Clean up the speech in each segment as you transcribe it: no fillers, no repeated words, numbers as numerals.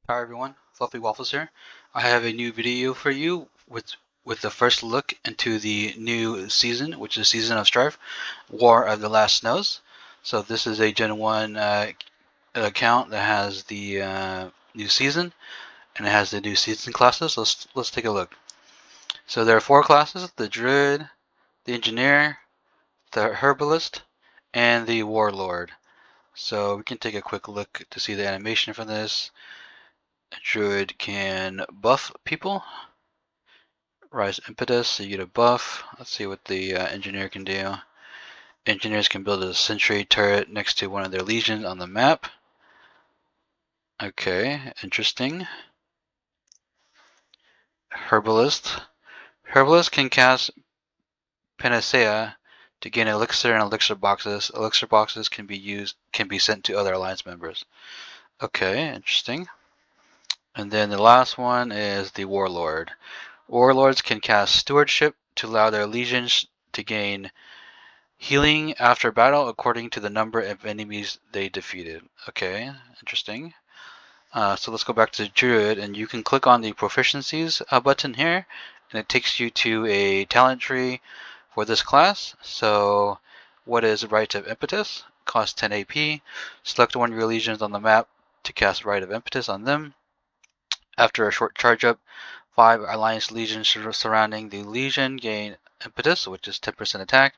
Hi everyone, Fluffy Waffles here. I have a new video for you with the first look into the new season, which is Season of Strife, War of the Last Snows. So this is a Gen 1 account that has the new season, and it has the new season classes. Let's take a look. So there are 4 classes: the Druid, the Engineer, the Herbalist, and the Warlord. So we can take a quick look to see the animation for this. A Druid can buff people. Rise impetus, so you get a buff. Let's see what the engineer can do. Engineers can build a sentry turret next to one of their legions on the map. Okay, interesting. Herbalist. Herbalist can cast Panacea to gain elixir and elixir boxes. Elixir boxes can be sent to other alliance members. Okay, interesting. And then the last one is the Warlord. Warlords can cast Stewardship to allow their legions to gain healing after battle according to the number of enemies they defeated. Okay, interesting. So let's go back to Druid, and you can click on the Proficiencies button here, and it takes you to a talent tree for this class. So what is Rite of Impetus? Costs 10 AP. Select one of your legions on the map to cast Rite of Impetus on them. After a short charge up, 5 Alliance legions surrounding the legion gain Impetus, which is 10% attack,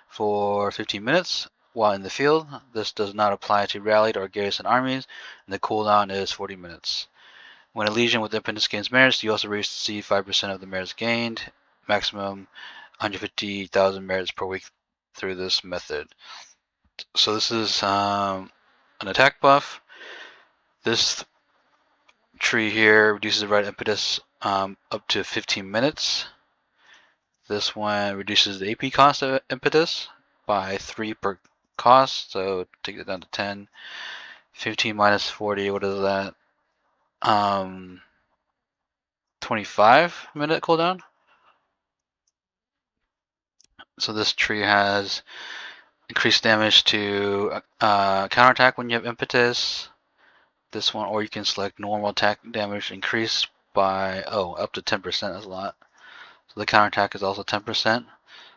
for 15 minutes while in the field. This does not apply to rallied or garrison armies, and the cooldown is 40 minutes. When a legion with impetus gains merits, you also receive 5% of the merits gained, maximum 150,000 merits per week through this method. So this is an attack buff. This tree here reduces the right impetus up to 15 minutes. This one reduces the AP cost of impetus by 3 per cost, so take it down to 10. 15 minus 40, what is that? 25-minute cooldown. So this tree has increased damage to counterattack when you have impetus. This one, or you can select normal attack damage increased by up to 10%. That's a lot. So the counterattack is also 10%.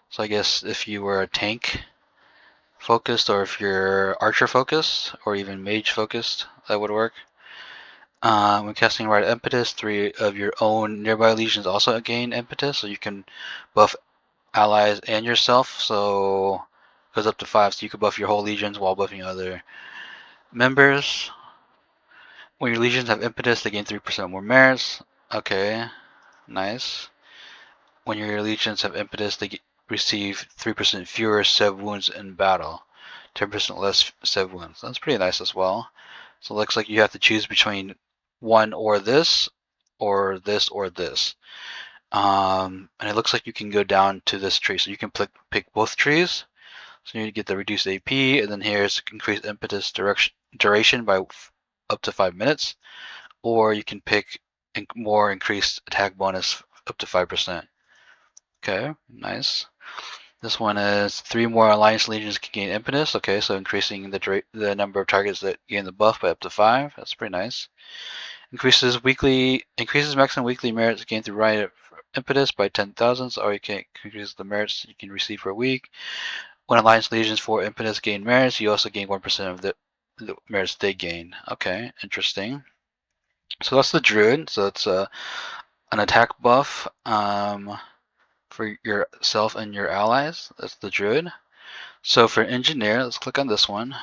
So I guess if you were a tank focused, or if you're archer focused, or even mage focused, that would work. When casting Rite of Impetus, 3 of your own nearby legions also gain impetus, so you can buff allies and yourself. So it goes up to 5, so you can buff your whole legions while buffing other members. When your legions have impetus, they gain 3% more merits. Okay, nice. When your legions have impetus, they receive 3% fewer sev wounds in battle, 10% less sev wounds. That's pretty nice as well. So it looks like you have to choose between one or this, or this, or this. And it looks like you can go down to this tree, so you can pick both trees. So you get the reduced AP, and then here's increased impetus duration by up to 5 minutes, or you can pick more increased attack bonus up to 5%. Okay, nice. This one is 3 more Alliance Legions can gain impetus. Okay, so increasing the number of targets that gain the buff by up to 5. That's pretty nice. Increases maximum weekly merits gained through Rite of Impetus by 10,000, or you can increase the merits you can receive per week. When Alliance Legions for Impetus gain merits, you also gain 1% of the merits they gain. Okay, interesting. So that's the Druid. So it's an attack buff for yourself and your allies. That's the Druid. So for Engineer, let's click on this one.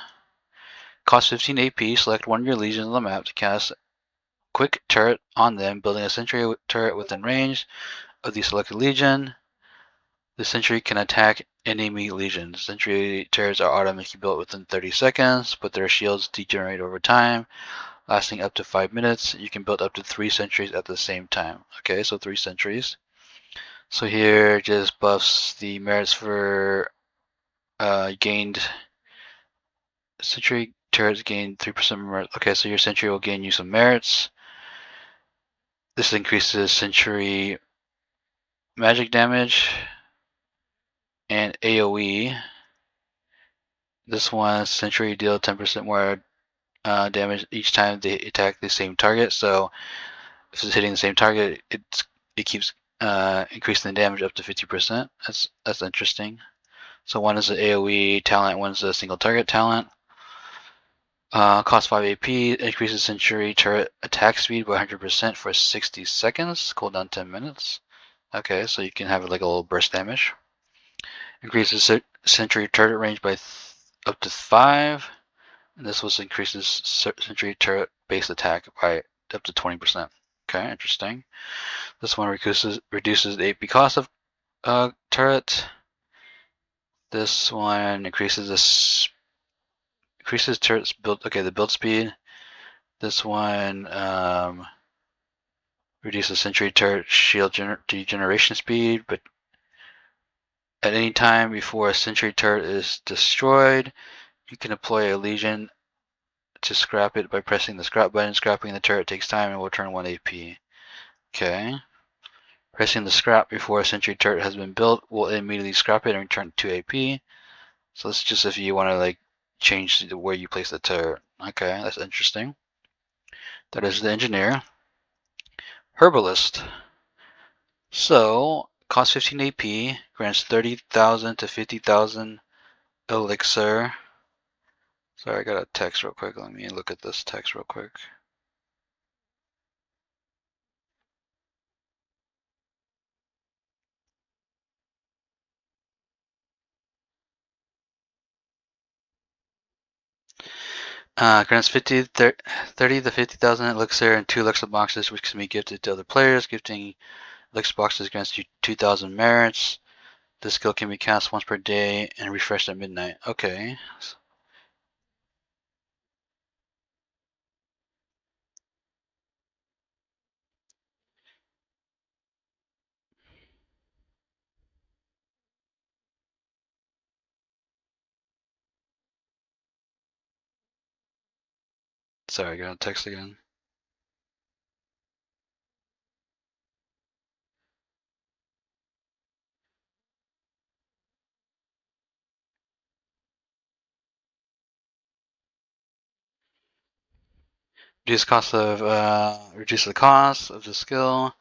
Cost 15 AP. Select one of your legions on the map to cast quick turret on them, building a sentry turret within range of the selected legion. The sentry can attack enemy legions. Sentry turrets are automatically built within 30 seconds, but their shields degenerate over time, lasting up to 5 minutes. You can build up to 3 sentries at the same time. Okay, so 3 sentries. So here just buffs the merits for gained sentry turrets gain 3% merits. Okay, so your sentry will gain you some merits. This increases sentry magic damage and AoE. This one, sentry deal 10% more damage each time they attack the same target. So if it's hitting the same target, it keeps increasing the damage up to 50%. That's interesting. So one is an AoE talent, one's a single target talent. Cost 5 AP, increases Sentry turret attack speed by 100% for 60 seconds, cooldown 10 minutes. Okay, so you can have like a little burst damage. Increases Sentry turret range by up to 5. And this was increases Sentry turret base attack by up to 20%. Okay, interesting. This one reduces the AP cost of turret. This one increases turret's build. Okay, the build speed. This one reduces Sentry turret shield degeneration speed, but at any time before a Sentry turret is destroyed, you can deploy a Legion to scrap it by pressing the scrap button. Scrapping the turret takes time and will turn 1 AP. Okay. Pressing the scrap before a Sentry turret has been built will immediately scrap it and return 2 AP. So this is just if you want to like change where you place the turret. Okay, that's interesting. That is the engineer. Herbalist. So costs 15 AP, grants 30,000 to 50,000 elixir. Sorry, I got a text real quick. Let me look at this text real quick. Grants 30 to 50,000 elixir and 2 elixir boxes, which can be gifted to other players. Gifting elixir boxes grants you 2,000 merits. This skill can be cast once per day and refreshed at midnight. Okay. Sorry, I got a text again. Reduce the cost of the skill.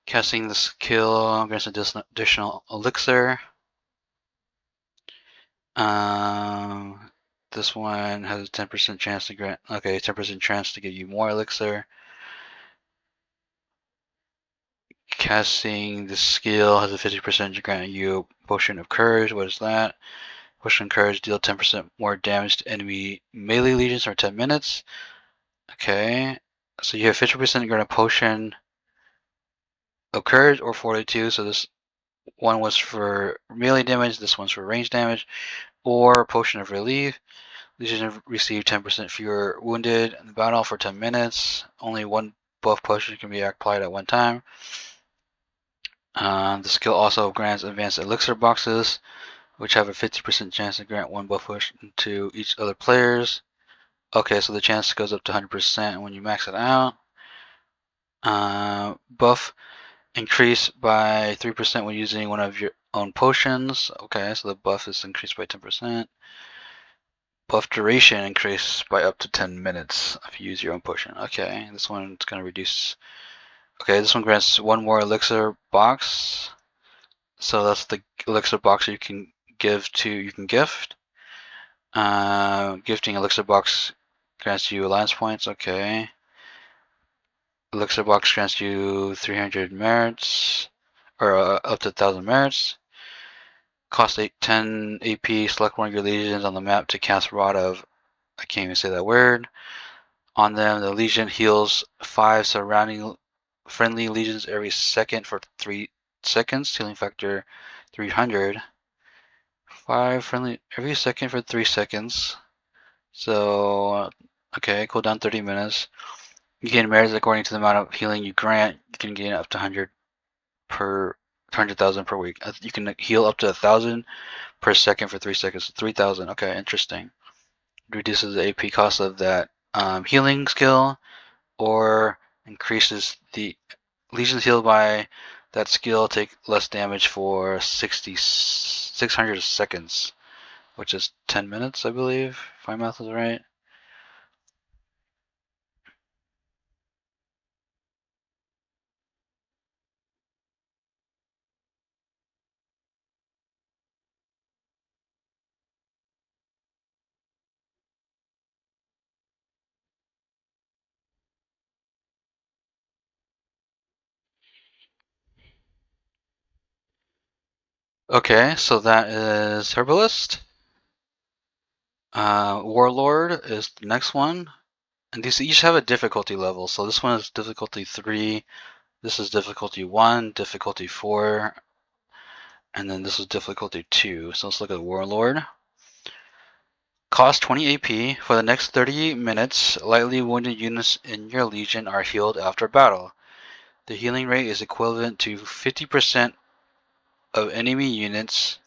Casting the skill grants additional elixir. This one has a 10% chance to grant. Okay, 10% chance to give you more elixir. Casting the skill has a 50% to grant you a potion of courage. What is that? Potion of courage deal 10% more damage to enemy melee legions for 10 minutes. Okay, so you have 50% grant a potion of courage or fortitude. So this one was for melee damage. This one's for range damage. Or potion of relief. Legions receive 10% fewer wounded in the battle for 10 minutes. Only one buff potion can be applied at one time. The skill also grants advanced elixir boxes, which have a 50% chance to grant one buff potion to each other players. Okay, so the chance goes up to 100% when you max it out. Buff increase by 3% when using one of your own potions. Okay, so the buff is increased by 10%. Buff duration increased by up to 10 minutes if you use your own potion. Okay, this one's going to reduce. Okay, this one grants one more elixir box. So that's the elixir box you can gift. Gifting elixir box grants you alliance points. Okay. Elixir box grants you 300 merits, or up to 1,000 merits. Cost 10 AP. Select one of your legions on the map to cast Rod of. I can't even say that word. On them, the legion heals 5 surrounding friendly legions every second for 3 seconds. Healing factor 300. 5 friendly every second for 3 seconds. So, okay, cooldown 30 minutes. You gain merits according to the amount of healing you grant. You can gain up to 100,000 per week. You can heal up to 1,000 per second for 3 seconds. 3,000. Okay, interesting. Reduces the AP cost of that healing skill, or increases the legions healed by that skill take less damage for 600 seconds, which is 10 minutes, I believe, if my math is right. Okay, so that is Herbalist. Warlord is the next one. And these each have a difficulty level. So this one is difficulty 3, this is difficulty 1, difficulty 4, and then this is difficulty 2. So let's look at Warlord. Cost 20 AP. For the next 30 minutes, lightly wounded units in your legion are healed after battle. The healing rate is equivalent to 50% of enemy units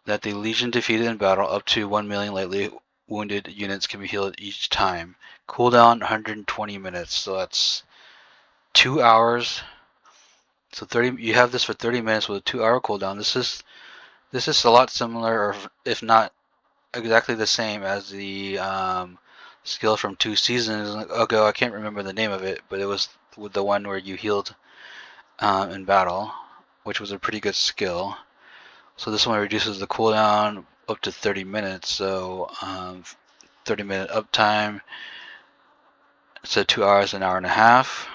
that the legion defeated in battle. Up to 1 million lightly wounded units can be healed each time. Cooldown 120 minutes, so that's 2 hours. So 30. You have this for 30 minutes with a 2-hour cooldown. This is a lot similar, or if not exactly the same as the skill from 2 seasons ago. I can't remember the name of it, but it was with the one where you healed in battle, which was a pretty good skill. So this one reduces the cooldown up to 30 minutes. So 30-minute uptime. So 2 hours, an hour and a half.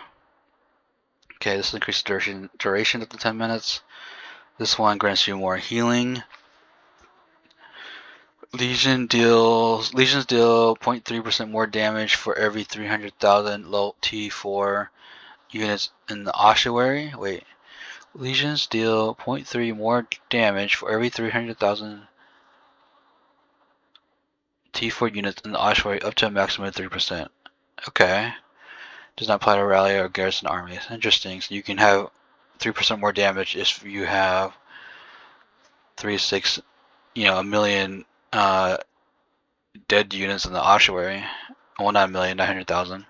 Okay, this increases duration up to 10 minutes. This one grants you more healing. Legions deal 0.3% more damage for every 300,000 low T4 units in the ossuary. Wait. Legions deal 0.3 more damage for every 300,000 T4 units in the ossuary up to a maximum of 3%. Okay. Does not apply to rally or garrison armies. Interesting. So you can have 3% more damage if you have 1 million dead units in the ossuary. Well, not a million, 900,000.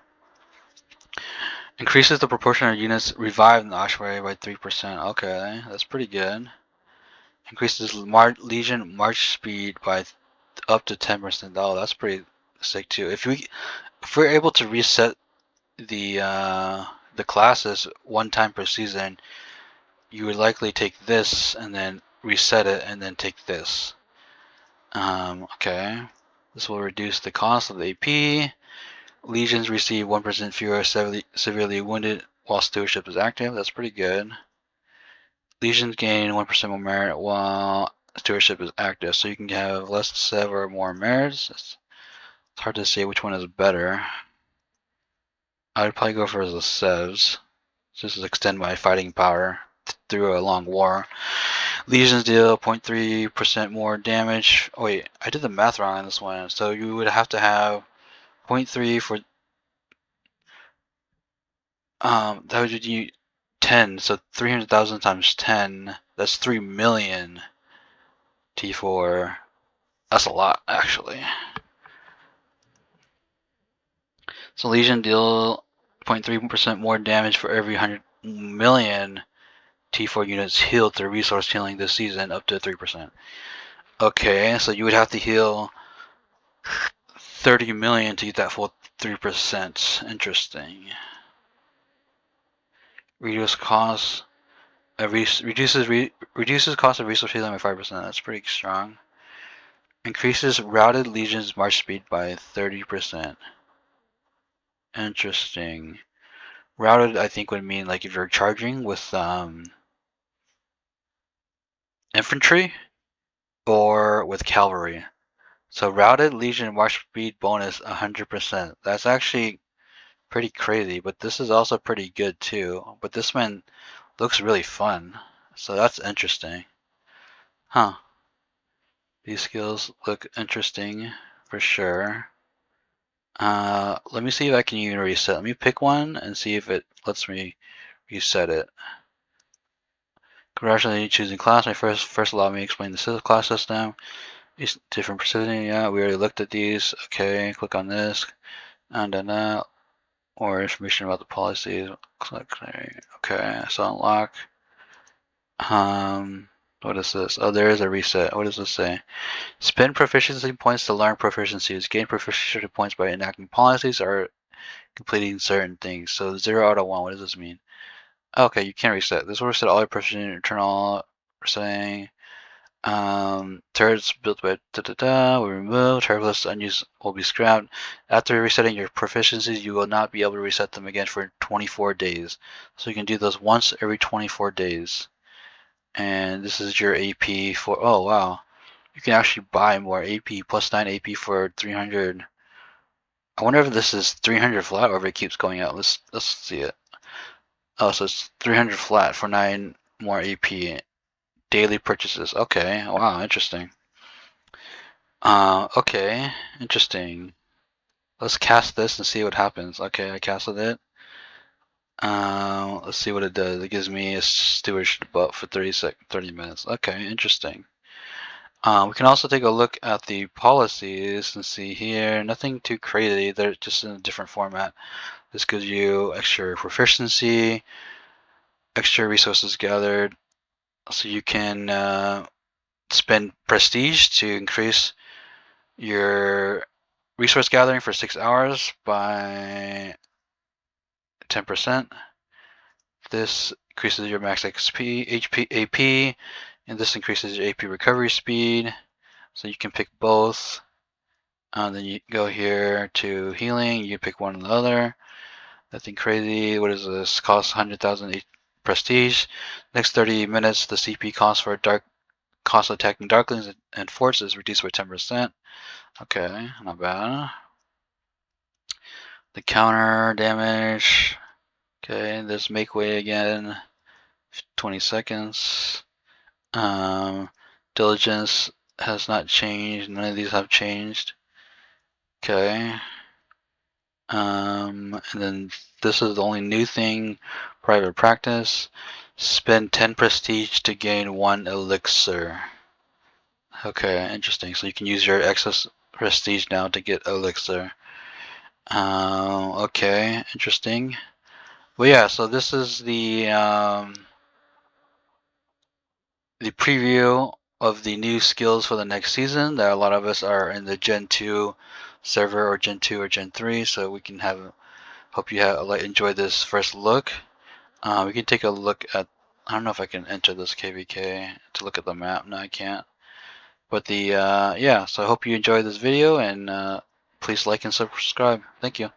Increases the proportion of units revived in the ossuary by 3%. Okay, that's pretty good. Increases legion march speed by up to 10%. Oh, that's pretty sick too. If we're able to reset the classes one time per season, you would likely take this and then reset it and then take this. Okay. This will reduce the cost of the AP. Legions receive 1% fewer severely wounded while stewardship is active. That's pretty good. Legions gain 1% more merit while stewardship is active. So you can have less sev or more merits. It's hard to say which one is better. I would probably go for the sevs. Just to extend my fighting power through a long war. Legions deal 0.3% more damage. Oh wait, I did the math wrong on this one. So you would have to have 0.3 for that would be 10. So 300,000 times 10. That's 3 million T4. That's a lot, actually. So Legion deal 0.3% more damage for every 100 million T4 units healed through resource healing this season, up to 3%. Okay, so you would have to heal 30 million to get that full 3%. Interesting. Reduce cost. Reduces cost of resource healing by 5%. That's pretty strong. Increases routed legions march speed by 30%. Interesting. Routed, I think, would mean like if you're charging with infantry or with cavalry. So routed legion march speed bonus 100%. That's actually pretty crazy, but this is also pretty good too. But this one looks really fun, so that's interesting. Huh. These skills look interesting for sure. Let me see if I can even reset. Let me pick one and see if it lets me reset it. Congratulations choosing class. My first allow me to explain the class system. These different precision. Yeah, we already looked at these. Okay, click on this. And then that. Or information about the policies. Click there. Okay, so unlock. What is this? Oh, there is a reset. What does this say? Spend proficiency points to learn proficiencies. Gain proficiency points by enacting policies or completing certain things. So 0 out of 1. What does this mean? Okay, you can't reset. This will reset all your proficiency internal resetting. Turrets built by will remove. Herbalist unused will be scrapped. After resetting your proficiencies, you will not be able to reset them again for 24 days. So you can do those once every 24 days. And this is your AP for, oh wow, you can actually buy more AP, plus 9 AP for 300. I wonder if this is 300 flat or if it keeps going out. Let's see it. Oh, so it's 300 flat for 9 more AP. Daily purchases. Okay, wow, interesting. Okay, interesting. Let's cast this and see what happens. Okay, I casted it. Let's see what it does. It gives me a stewardship buff for 30 minutes. Okay, interesting. We can also take a look at the policies and see here. Nothing too crazy. They're just in a different format. This gives you extra proficiency, extra resources gathered, so you can spend prestige to increase your resource gathering for 6 hours by 10%. This increases your max XP, HP, AP, and this increases your AP recovery speed. So you can pick both. Then you go here to healing. You pick one or the other. Nothing crazy. What is this? Costs 100,000 prestige. Next 30 minutes, the CP cost for attacking darklings and forts is reduced by 10%. Okay, not bad. The counter damage. Okay, there's make way again. 20 seconds. Diligence has not changed. None of these have changed. Okay. And then this is the only new thing. Private practice. Spend 10 prestige to gain 1 elixir. Okay, interesting. So you can use your excess prestige now to get elixir. Okay, interesting. Well, yeah. So this is the preview of the new skills for the next season. That a lot of us are in the Gen 2 server or Gen 2 or Gen 3, so we can hope you have enjoy this first look. We can take a look at, I don't know if I can enter this KvK to look at the map. No, I can't. But yeah, so I hope you enjoyed this video, and please like and subscribe. Thank you.